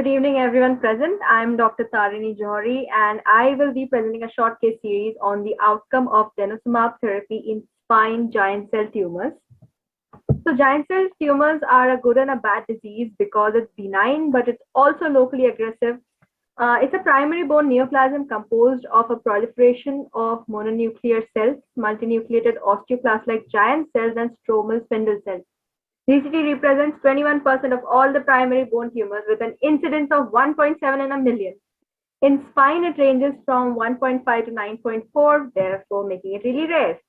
Good evening, everyone present. I'm Dr. Taarini Johri, and I will be presenting a short case series on the outcome of denosumab therapy in spine giant cell tumors. So, giant cell tumors are a good and a bad disease because it's benign, but it's also locally aggressive. It's a primary bone neoplasm composed of a proliferation of mononuclear cells, multinucleated osteoclast-like giant cells, and stromal spindle cells. GCT represents 21% of all the primary bone tumors with an incidence of 1.7 in a million. In spine, it ranges from 1.5 to 9.4, therefore making it really rare.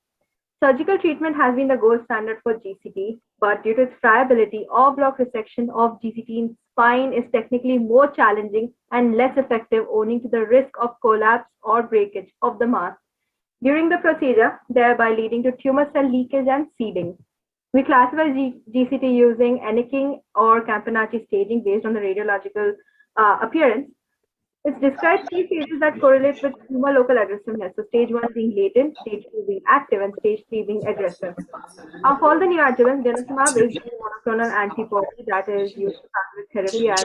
Surgical treatment has been the gold standard for GCT, but due to its friability, off-block resection of GCT in spine is technically more challenging and less effective owing to the risk of collapse or breakage of the mass during the procedure, thereby leading to tumor cell leakage and seeding. We classify GCT using Enneking or Campanacci staging based on the radiological appearance. It describes three phases that correlate with tumor local aggressiveness. So stage 1 being latent, stage 2 being active, and stage 3 being aggressive. Of all the neoadjuvants, denosumab is the monoclonal antibody that is used for targeted therapy as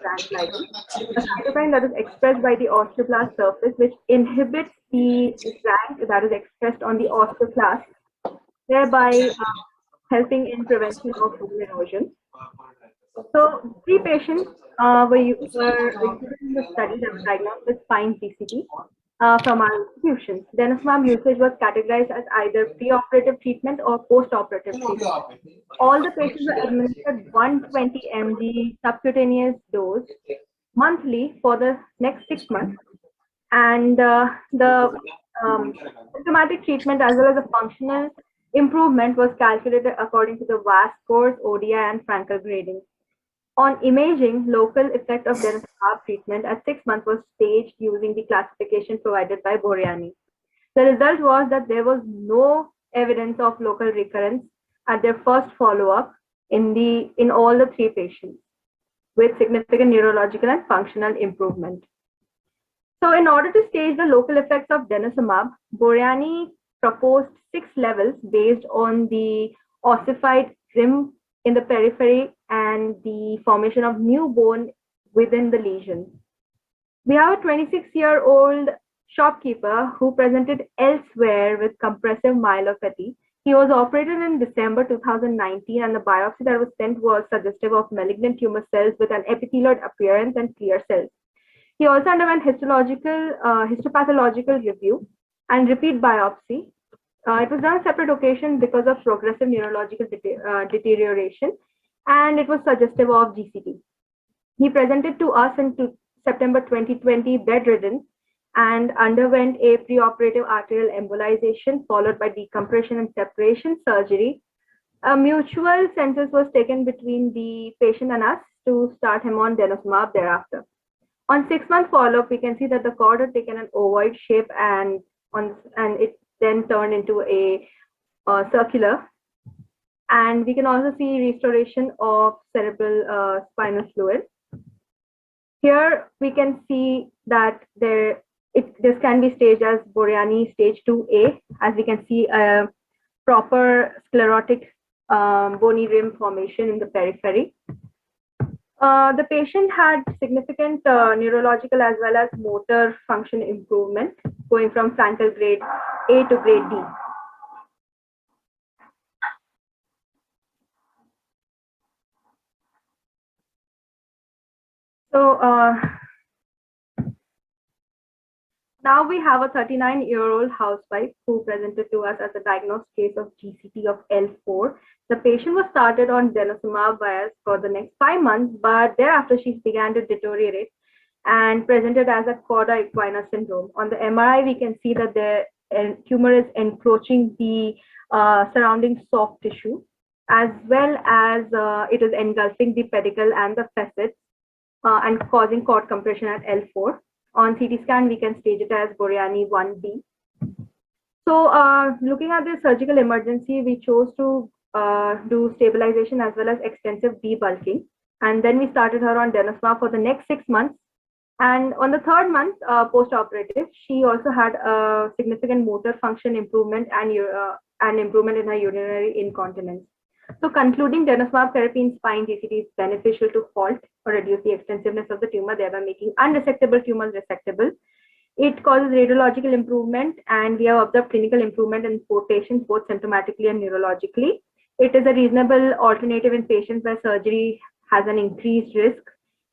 transplantation, a cytokine that is expressed by the osteoblast surface, which inhibits the rank that is expressed on the osteoclast, thereby helping in prevention of bone erosion. So, three patients were included in the study that was diagnosed with spine GCT from our institutions. Denosumab usage was categorized as either preoperative treatment or postoperative treatment. All the patients were administered 120 mg subcutaneous dose monthly for the next 6 months, and the symptomatic treatment as well as the functional improvement was calculated according to the VAS scores, ODI, and Frankel grading. On imaging, local effect of denosumab treatment at 6 months was staged using the classification provided by Boreani. The result was that there was no evidence of local recurrence at their first follow-up in all the three patients, with significant neurological and functional improvement. So in order to stage the local effects of denosumab, Boreani proposed 6 levels based on the ossified rim in the periphery and the formation of new bone within the lesion. We have a 26-year-old shopkeeper who presented elsewhere with compressive myelopathy. He was operated in December 2019, and the biopsy that was sent was suggestive of malignant tumor cells with an epithelioid appearance and clear cells. He also underwent histopathological review and repeat biopsy. It was done on a separate occasion because of progressive neurological deterioration, and it was suggestive of GCT. He presented to us in September 2020 bedridden and underwent a preoperative arterial embolization followed by decompression and separation surgery. A mutual census was taken between the patient and us to start him on denosumab thereafter. On 6-month follow-up, we can see that the cord had taken an ovoid shape and it then turned into a circular. And we can also see restoration of cerebral spinal fluid. Here we can see that this can be staged as Boreani stage 2A, as we can see a proper sclerotic bony rim formation in the periphery. The patient had significant neurological as well as motor function improvement, going from Frankel grade A to grade D. So now we have a 39-year-old housewife who presented to us as a diagnosed case of GCT of L4. The patient was started on denosumab for the next 5 months, but thereafter she began to deteriorate and presented as a cauda equina syndrome. On the MRI, we can see that the tumor is encroaching the surrounding soft tissue, as well as it is engulfing the pedicle and the facets and causing cord compression at L4. On CT scan, we can stage it as Boreani 1B. So looking at the surgical emergency, we chose to do stabilization as well as extensive debulking. And then we started her on denosumab for the next 6 months. And on the 3rd month, post-operative, she also had a significant motor function improvement and improvement in her urinary incontinence. So concluding, denosumab therapy in spine GCT is beneficial to halt or reduce the extensiveness of the tumor, thereby making unresectable tumors resectable. It causes radiological improvement, and we have observed clinical improvement in 4 patients, both symptomatically and neurologically. It is a reasonable alternative in patients where surgery has an increased risk.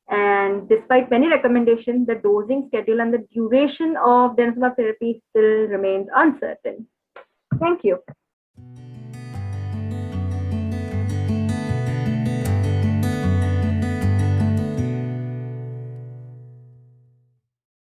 And despite many recommendations, the dosing schedule and the duration of denosumab therapy still remains uncertain. Thank you.